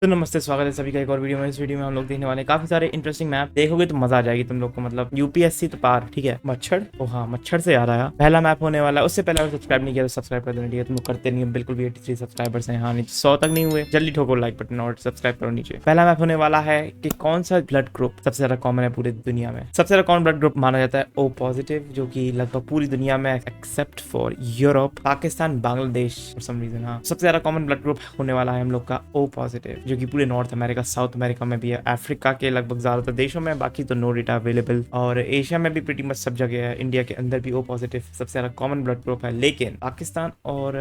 तो नमस्ते, स्वागत है सभी का एक और वीडियो में। इस वीडियो में हम लोग देखने वाले हैं काफी सारे इंटरेस्टिंग मैप। देखोगे तो मजा आ जाएगी तुम लोग को। मतलब यूपीएससी तो पार, ठीक है। मच्छर, ओ हाँ, मच्छर से याद आया, पहला मैप होने वाला है। उससे पहले अगर सब्सक्राइब नहीं किया तो सब्सक्राइब कर देना, ठीक है। तुम लोग करते नहीं हो बिल्कुल भी। 83 सब्सक्राइबर्स हैं, हाँ नहीं तो 100 तक नहीं हुए। जल्दी ठोको लाइक बटन और सब्सक्राइब करो नीचे। पहला मैप होने वाला है कि कौन सा ब्लड ग्रुप सबसे ज्यादा कॉमन है पूरी दुनिया में। सबसे ज्यादा कॉमन ब्लड ग्रुप माना जाता है ओ पॉजिटिव, जो कि लगभग पूरी दुनिया में except for Europe, Pakistan, Bangladesh for some reason. हाँ, सबसे ज्यादा कॉमन ब्लड ग्रुप होने वाला है हम लोग का ओ पॉजिटिव, जो कि पूरे नॉर्थ अमेरिका, साउथ अमेरिका में भी है, अफ्रीका के लगभग ज्यादातर देशों में, बाकी तो नो डेटा अवेलेबल, और एशिया में भी प्रीटी मच सब जगह है। इंडिया के अंदर भी ओ पॉजिटिव सबसे ज्यादा कॉमन ब्लड ग्रुप है, लेकिन पाकिस्तान और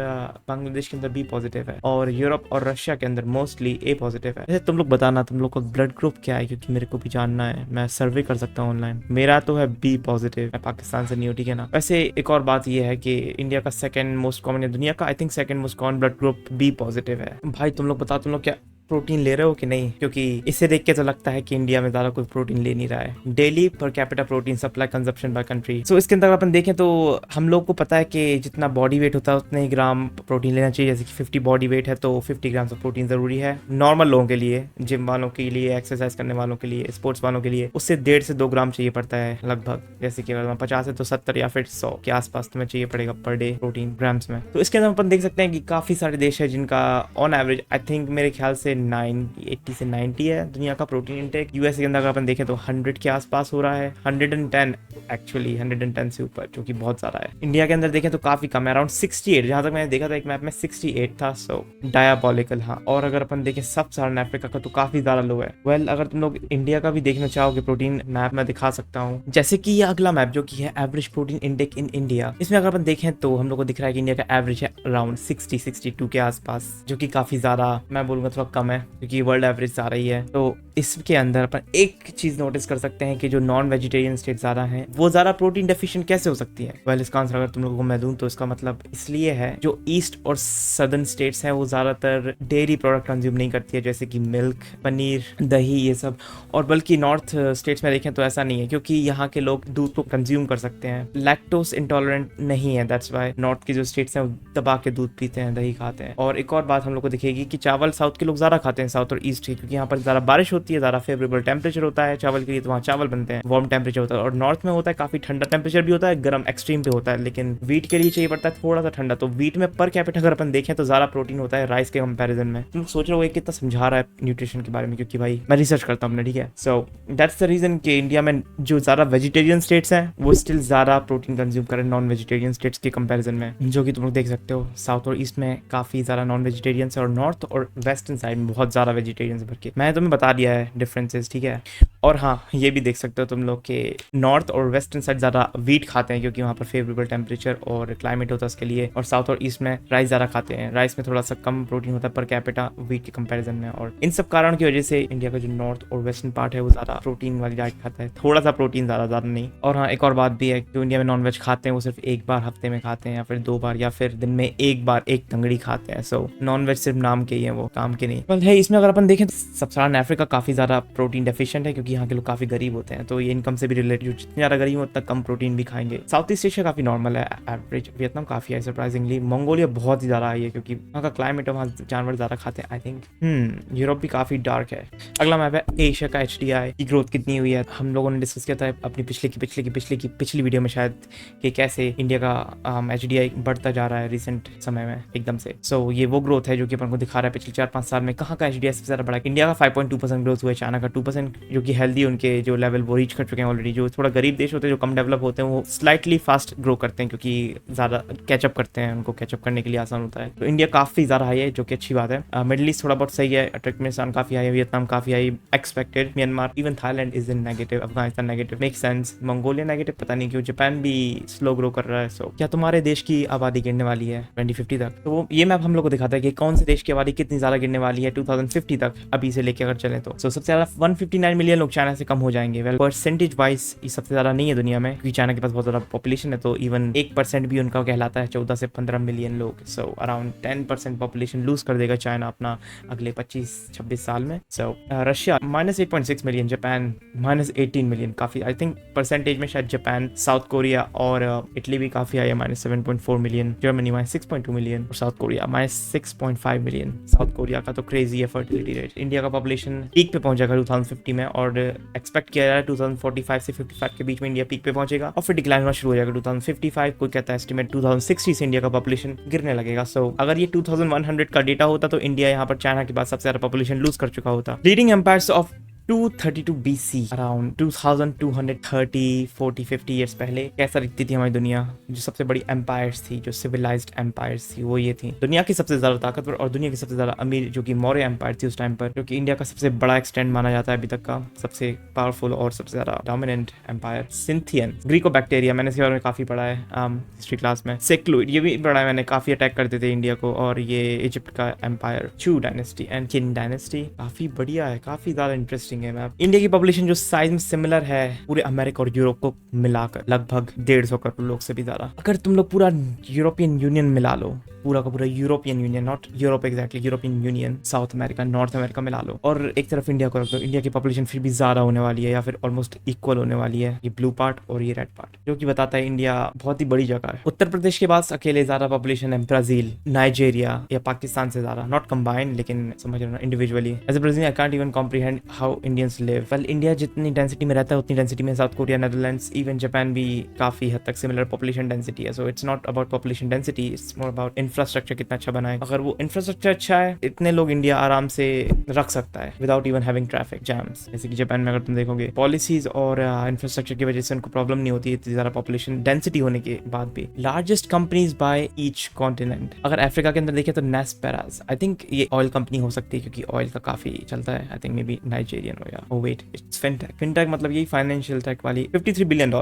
बांग्लादेश के अंदर बी पॉजिटिव है, और यूरोप और रशिया के अंदर मोस्टली ए पॉजिटिव है। वैसे तुम लोग बताना तुम लोग का ब्लड ग्रुप क्या है, क्योंकि मेरे को भी जानना है। मैं सर्वे कर सकता हूँ ऑनलाइन। मेरा तो है बी पॉजिटिव, मैं पाकिस्तान से नहीं हूँ, ठीक है ना। वैसे एक और बात यह है कि इंडिया का सेकंड मोस्ट कॉमन या दुनिया का I think second most common blood group B positive है। भाई तुम लोग बताओ, तुम लोग क्या प्रोटीन ले रहे हो कि नहीं? क्योंकि इसे देख के तो लगता है कि इंडिया में ज्यादा कोई प्रोटीन ले नहीं रहा है। Daily per capita protein supply consumption by country. So इसके अंदर अपन देखें तो हम लोग को पता है कि जितना बॉडी वेट होता है उतने ही ग्राम प्रोटीन लेना चाहिए। जैसे कि 50 बॉडी वेट है तो 50 ग्राम ऑफ प्रोटीन जरूरी है नॉर्मल लोगों के लिए, जिम वालों के लिए, एक्सरसाइज करने वालों के लिए, स्पोर्ट्स वालों के लिए। उससे 1.5 से 2 ग्राम चाहिए पड़ता है लगभग। जैसे कि अगर 50 है तो 70 या फिर 100 के आसपास तुम्हें चाहिए पड़ेगा पर डे प्रोटीन ग्राम्स में। तो इसके अंदर अपन देख सकते हैं कि काफी सारे देश है जिनका ऑन एवरेज आई थिंक मेरे ख्याल से 80 से 90 है दुनिया का प्रोटीन इंटेक। यूएसए के अंदर अगर अपन देखें तो 100 के आसपास हो रहा है, 110 एक्चुअली, 110 से ऊपर, जो कि बहुत ज्यादा है। इंडिया के अंदर देखें तो काफी कम है, अराउंड 68, जहां तक मैंने देखा था एक मैप में 68 था। सो डायाबॉलिकल। हाँ, और अगर अपन देखें सब सारा अफ्रीका का तो काफी ज्यादा लो है। वेल अगर तुम लोग इंडिया का भी देखना चाहोगे प्रोटीन मैप में दिखा सकता हूँ। जैसे कि ये अगला मैप जो कि है average protein intake in India, इसमें अगर अपन देखें तो हम लोग को दिख रहा है कि इंडिया का एवरेज है अराउंड 60-62 के आसपास, जो कि काफी ज्यादा, मैं बोलूंगा थोड़ा कम है, क्योंकि वर्ल्ड एवरेज आ रही है। तो इसके अंदर अपन एक चीज नोटिस कर सकते हैं कि जो नॉन वेजिटेरियन स्टेट ज्यादा हैं वो ज्यादा प्रोटीन डेफिशिएंट कैसे हो सकती है। वेल इसका आंसर अगर तुम लोगों को मैं दूं तो इसका मतलब इसलिए है, जो ईस्ट और सदर्न स्टेट्स हैं वो ज्यादातर डेयरी प्रोडक्ट कंज्यूम नहीं करती है, जैसे कि मिल्क, पनीर, दही, ये सब। और बल्कि नॉर्थ स्टेट्स में देखें तो ऐसा नहीं है, क्योंकि यहाँ के लोग दूध को कंज्यूम कर सकते हैं, लैक्टोस इंटॉलरेंट नहीं है। दैट्स वाई नॉर्थ की जो स्टेट्स हैं वो दबा के दूध पीते हैं, दही खाते हैं। और एक और बात हम लोग को दिखेगी कि चावल साउथ के लोग ज्यादा खाते हैं, साउथ और ईस्ट के, क्योंकि यहाँ पर ज्यादा बारिश होती है, ज्यादा फेवरेबल टेम्परेचर होता है चावल के लिए, तो वहाँ चावल बनते हैं, वार्म टेम्परेचर होता है। और नॉर्थ में होता है काफी ठंडा टेम्परेचर भी होता है, गर्म एक्सट्रीम पे होता है, लेकिन वीट के लिए चाहिए पड़ता है थोड़ा सा ठंडा। तो वीट में पर कैपिटा अगर अपन देखें तो ज्यादा प्रोटीन होता है राइस के कंपैरिजन में। तुम सोच रहे हो कितना समझा रहा है न्यूट्रिशन के बारे में, क्योंकि भाई मैं रिसर्च करता हूँ, ठीक है। सो दैट्स द रीजन कि इंडिया में जो ज्यादा वेजिटेरियन स्टेट्स हैं वो स्टिल ज्यादा प्रोटीन कंज्यूम करें नॉन वेजिटेरियन स्टेट्स के कंपैरिजन में, जो कि तुम लोग देख सकते हो साउथ और ईस्ट में काफी ज्यादा नॉन वेजिटेरियंस है, और नॉर्थ और वेस्टर्न साइड में बहुत ज्यादा वेजिटेरियंस भर के। मैंने तुम्हें बता दिया है डिफरेंसेस, ठीक है। और हाँ, ये भी देख सकते हो तुम लोग के नॉर्थ और वेस्टर्न साइड ज्यादा वीट खाते हैं, क्योंकि वहाँ पर फेवरेबल टेम्परेचर और क्लाइमेट होता है उसके लिए। और साउथ और ईस्ट में राइस ज्यादा खाते हैं, राइस में थोड़ा सा कम प्रोटीन होता है पर कैपिटा वीट के कंपैरिजन में। और इन सब कारण की वजह से इंडिया का जो नॉर्थ और वेस्टर्न पार्ट है वो ज्यादा प्रोटीन वाली डाइट खाता है, थोड़ा सा प्रोटीन, ज्यादा नहीं। और हाँ, एक और बात भी है, जो इंडिया में नॉन वेज खाते हैं वो सिर्फ एक बार हफ्ते में खाते हैं, या फिर 2 बार, या फिर दिन में एक बार एक तंगड़ी खाते हैं। सो नॉन वेज सिर्फ नाम के ही है, वो काम के नहीं। है इसमें अगर अपन देखें तो सब सारा अफ्रीका काफी ज्यादा प्रोटीन डेफिशिएंट है, क्योंकि यहाँ के लोग काफी गरीब होते हैं, तो ये इनकम से भी रिलेटेड, जितने ज्यादा गरीब हो उतना कम प्रोटीन भी खाएंगे। साउथ ईस्ट एशिया काफी नॉर्मल है एवरेज, वियतनाम काफी है सरप्राइजिंगली, मंगोलिया बहुत ही ज्यादा हाई है, क्योंकि वहाँ का क्लाइमेट है, वहाँ जानवर ज्यादा खाते हैं आई थिंक। यूरोप भी काफी डार्क है। अगला मैप है एशिया का HDI की ग्रोथ कितनी हुई है। हम लोगों ने डिस्कस किया था अपनी पिछली वीडियो में शायद, कि कैसे इंडिया का HDI बढ़ता जा रहा है रिसेंट समय में एकदम से। सो ये वो ग्रोथ है जो कि अपन को दिखा रहा है पिछले 4-5 साल में कहाँ का HDI सबसे ज्यादा बढ़ा। इंडिया का 5.2% ग्रोथ हुआ है, चाइना का 2%, जो कि हेल्दी उनके जो लेवल वो रीच कर चुके हैं ऑलरेडी। जो थोड़ा गरीब देश होते हैं, जो कम डेवलप होते हैं, वो स्लाइटली फास्ट ग्रो करते हैं, क्योंकि ज्यादा कैचअप करते हैं, उनको कैचअप करने के लिए आसान होता है। तो इंडिया काफी ज्यादा हाई है, जो कि अच्छी बात है। मिडिल ईस्ट थोड़ा बहुत सही है, तुर्कमेनिस्तान काफी हाई है, वियतनाम काफी high expected, Myanmar, even Thailand is in negative, Afghanistan negative, make sense, Mongolia negative, पता नहीं क्यों, जापान भी स्लो ग्रो कर रहा है। सो क्या तुम्हारे देश की आबादी गिरने वाली है 2050 तक? तो ये मैप हम लोग को दिखाता है कि कौन से देश की आबादी कितनी ज्यादा गिरने वाली है 2050 तक, अभी से लेके अगर चले तो। सबसे ज्यादा 159 मिलियन लोग चाइना से कम हो जाएंगे। वेल परसेंटेज वाइज ये सबसे ज्यादा नहीं है दुनिया में, क्योंकि चाइना के पास बहुत ज्यादा पॉपुलेशन है, तो इवन 1% भी उनका कहलाता है 14 से 15 मिलियन लोग। सो अराउंड 10% पॉपुलेशन लूज कर देगा चाइना अपना अगले 25-26 साल में। सो रशिया -8.6 मिलियन, जापान -18 मिलियन, काफी आई थिंक परसेंटेज में शायद जापान, साउथ कोरिया और इटली भी काफी आई है, -7.4 मिलियन, जर्मनी -6.2 मिलियन, और south Korea -6.5 million. South Korea का तो क्रेज क्रेजी है फर्टिलिटी रेट। इंडिया का पॉपुलेशन पीक पे पहुंचेगा 2050 में और एक्सपेक्ट किया जा रहा है 2045 से 55 के बीच में इंडिया पीक पे पहुंचेगा और फिर डिक्लाइन होना शुरू हो जाएगा 2055। कोई कहता है एस्टिमेट 2060 से इंडिया का पॉपुलेशन गिरने लगेगा। सो अगर ये 2100 का डेटा होता तो इंडिया यहाँ पर चाइना के बाद सबसे ज्यादा पॉपुलेशन लूज कर चुका होता। Leading empires of 232 BC around 2230 40 50 years पहले कैसा दिखती थी हमारी दुनिया। जो सबसे बड़ी एम्पायर्स थी, जो सिविलाइज्ड एम्पायर्स थी, वो ये थी। दुनिया की सबसे ज्यादा ताकतवर और दुनिया की सबसे ज्यादा अमीर जो कि मौर्य एम्पायर थी उस टाइम पर, जो कि इंडिया का सबसे बड़ा एक्सटेंड माना जाता है अभी तक का, सबसे पावरफुल और सबसे ज्यादा डोमिनेंट एम्पायर। सिंथियन, ग्रीको बैक्टीरिया, मैंने इसके बारे में काफी पढ़ा है हिस्ट्री क्लास में। सेक्लूइड, ये भी पढ़ा है मैंने, काफी अटैक करते थे इंडिया को। और ये इजिप्ट का एम्पायर, चू डायनेस्टी एंड किन डायनेस्टी, काफी बढ़िया है, काफी ज्यादा इंटरेस्टिंग है मैप। इंडिया की पॉपुलेशन जो साइज में सिमिलर है पूरे अमेरिका और यूरोप को मिलाकर, लगभग 150 करोड़ लोग से भी ज्यादा। अगर तुम लोग पूरा यूरोपियन यूनियन मिला लो, पूरा का पूरा European union, not Europe exactly, European union, south America, north America मिला लो और एक तरफ इंडिया को रख दो, इंडिया की पॉपुलेशन फिर भी ज्यादा होने वाली है या फिर ऑलमोस्ट इक्वल होने वाली है। ये ब्लू पार्ट और ये रेड पार्ट, जो कि बताता है इंडिया बहुत ही बड़ी जगह है। उत्तर प्रदेश के पास अकेले ज्यादा पॉपुलेशन है ब्राजील, नाइजेरिया या पाकिस्तान से ज्यादा, नॉट कंबाइंड लेकिन समझ रहे हो individually. As a Brazil I can't even comprehend how Indians live. Well India जितनी डेंसिटी में रहता है उतनी डेंसिटी में south Korea, Netherlands, even Japan भी काफी हद तक सिमिलर पॉपुलेशन डेंसिटी है। So it's not about population density, it's more about infrastructure कितना अच्छा बनाए। अगर वो इंफ्रास्ट्रक्चर अच्छा है, इतने लोग इंडिया आराम से रख सकता है without even having traffic jams. जैसे कि जापान में अगर तुम देखोगे पॉलिसीज और इंफ्रास्ट्रक्चर की वजह से उनको प्रॉब्लम नहीं होती इतनी ज्यादा पॉपुलेशन डेंसिटी होने के बाद भी। Largest companies by each continent, अगर अफ्रीका के अंदर देखें तो नेस्पेरास, आई थिंक ये ऑयल कंपनी हो सकती है क्योंकि ऑयल का काफी चलता है। I think may be Nigerian हो या वेट, इट्स फिनटेक। फिनटेक मतलब यही फाइनेंशियल टेक वाली, $53 billion.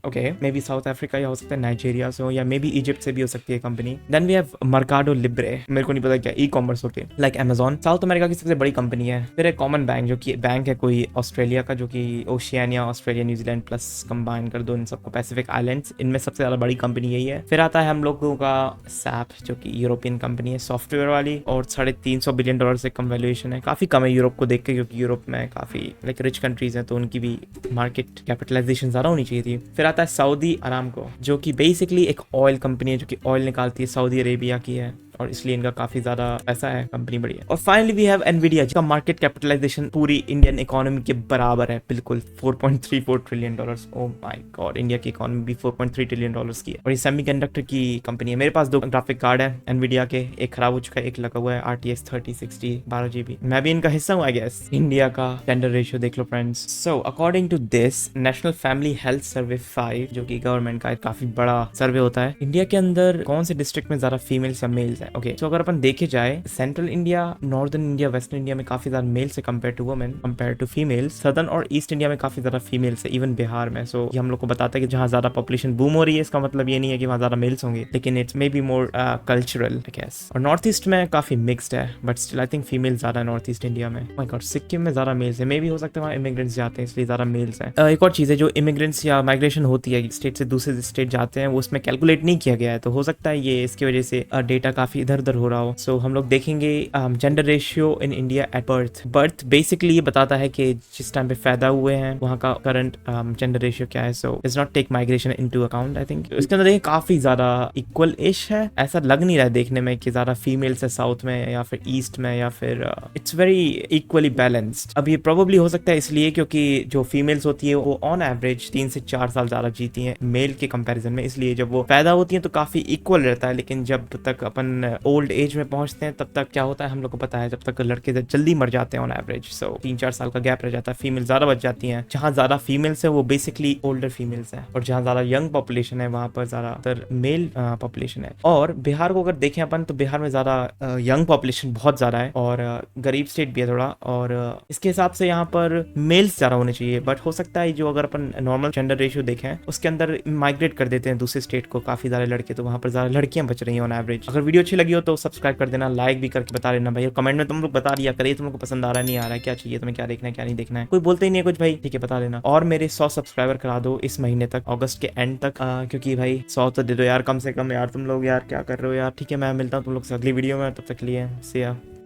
Okay, may be south Africa या हो सकता है नाइजेरिया से हो या मे बी इजिप्ट से भी हो सकती है company. Then we have Mercado Libre, मेरे को नहीं पता क्या, ई कॉमर्स होते हैं लाइक अमेजॉन, साउथ अमेरिका की सबसे बड़ी कंपनी है। फिर एक कॉमन बैंक, जो कि बैंक है कोई ऑस्ट्रेलिया का, जो कि Oceania, Australia, New Zealand plus combine कर दो इन सबको, पैसिफिक आइलैंड्स, इनमें सबसे ज्यादा बड़ी कंपनी यही है। फिर आता है हम लोगों का सैप, जो कि यूरोपियन कंपनी है सॉफ्टवेयर वाली, और $350 बिलियन से कम वैल्यूएशन है। काफी कम है यूरोप को देख के, क्योंकि यूरोप में काफी लाइक रिच कंट्रीज हैं तो उनकी भी मार्केट कैपिटलाइजेशन ज्यादा होनी चाहिए थी। फिर आता है सऊदी अरामको, जो कि बेसिकली एक ऑयल कंपनी है, जो कि ऑयल निकालती है, सऊदी अरेबिया की है और इसलिए इनका काफी ज्यादा पैसा है, कंपनी बड़ी है। और फाइनली वी हैव एनवीडिया, जिसका मार्केट कैपिटलाइजेशन पूरी इंडियन इकोनॉमी के बराबर है, बिल्कुल $4.34 trillion. Oh my God, India की इकोनॉमी भी $4.3 ट्रिलियन की है। और ये सेमीकंडक्टर की कंपनी है। मेरे पास 2 ग्राफिक कार्ड है एनवीडिया के, एक खराब हो चुका है, एक लगा हुआ है RTX 3060 12 GB। मैं भी इनका हिस्सा हूँ आई गेस। इंडिया का जेंडर रेशियो देख लो friends. So according to this national family health survey 5, जो कि गवर्नमेंट का एक काफी बड़ा सर्वे होता है, इंडिया के अंदर कौन से डिस्ट्रिक्ट में ज्यादा फीमेल्स या मेल्स है। ओके, तो अगर अपन देखे जाए central India, northern India, western India में काफी ज्यादा मेल से compare to women, compare to females. Southern और ईस्ट इंडिया में काफी ज्यादा फीमेल्स है, इवन बिहार में। सो ये हम लोग को बताता है कि जहाँ ज्यादा पॉपुलेशन बूम हो रही है, इसका मतलब ये नहीं है कि वहाँ ज्यादा मेल्स होंगे, लेकिन it's may be more cultural I guess. और नॉर्थ ईस्ट में काफी मिक्स्ड है, but still I think female ज्यादा है नॉर्थ ईस्ट इंडिया में। माय गॉड, सिक्किम में ज्यादा मेल्स है, मे बी हो सकता है वहाँ इमिग्रेंट्स जाते हैं इसलिए ज्यादा मेल्स है। एक और चीज है, जो इमिग्रेंट्स या माइग्रेशन होती है स्टेट से दूसरे स्टेट जाते हैं, वो उसमें कैलकुलेट नहीं किया गया है, तो हो सकता है ये इसकी वजह से डेटा काफी इधर उधर हो रहा हो। सो हम लोग देखेंगे gender ratio in India at birth. Birth basically ये बताता है कि जिस टाइम पे पैदा हुए हैं वहाँ का करंट जेंडर रेशियो क्या है। So it's not take migration into account. I think इसके अंदर देखिए काफी ज्यादा इक्वल इश है, ऐसा लग नहीं रहा है देखने में कि ज्यादा फीमेल्स है साउथ में या फिर ईस्ट में, या फिर इट्स वेरी इक्वली बैलेंस्ड। अब ये प्रोबेबली हो सकता है इसलिए क्योंकि जो फीमेल्स होती है वो ऑन एवरेज 3 से 4 साल ज्यादा जीती हैं मेल के कंपैरिजन में, इसलिए जब वो पैदा होती हैं तो काफी इक्वल रहता है। लेकिन जब तक अपन ओल्ड एज में पहुंचते हैं तब तक क्या होता है हम लोग को पता है, जब तक लड़के जल्दी मर जाते हैं ऑन एवरेज। सो 3-4 साल का गैप रह जाता है, फीमेल ज्यादा बच जाती हैं। जहाँ ज्यादा फीमेल्स है वो बेसिकली ओल्डर फीमेल्स है, और जहाँ ज्यादा यंग पॉपुलेशन है वहां पर ज्यादातर मेल पॉपुलेशन है। और बिहार को अगर देखें अपन तो बिहार में ज्यादा यंग पॉपुलेशन बहुत ज्यादा है और गरीब स्टेट भी है थोड़ा, और इसके हिसाब से यहाँ पर मेल्स ज्यादा होने चाहिए। बट हो सकता है जो अगर अपन नॉर्मल जेंडर रेशियो देखें उसके अंदर माइग्रेट कर देते हैं दूसरे स्टेट को काफी ज्यादा लड़के, तो वहां पर ज्यादा लड़कियां बच रही हैं ऑन एवरेज। अगर वीडियो अच्छी लगी हो तो सब्सक्राइब कर देना, लाइक भी करके बता देना भाई, और कमेंट में तुम लोग बता दिया करे तुम लोग को पसंद आ रहा है नहीं आ रहा है, क्या चाहिए तुम्हें, क्या देखना है क्या नहीं देखना है। कोई बोलते ही नहीं है कुछ भाई, ठीक है बता देना। और मेरे 100 सब्सक्राइबर करा दो इस महीने तक, अगस्त के एंड तक, क्योंकि भाई 100 तो दे दो यार कम से कम यार, तुम लोग यार क्या कर रहे हो यार। ठीक है, मैं मिलता हूँ तुम लोग से अगली वीडियो में, तब तक के लिए see ya।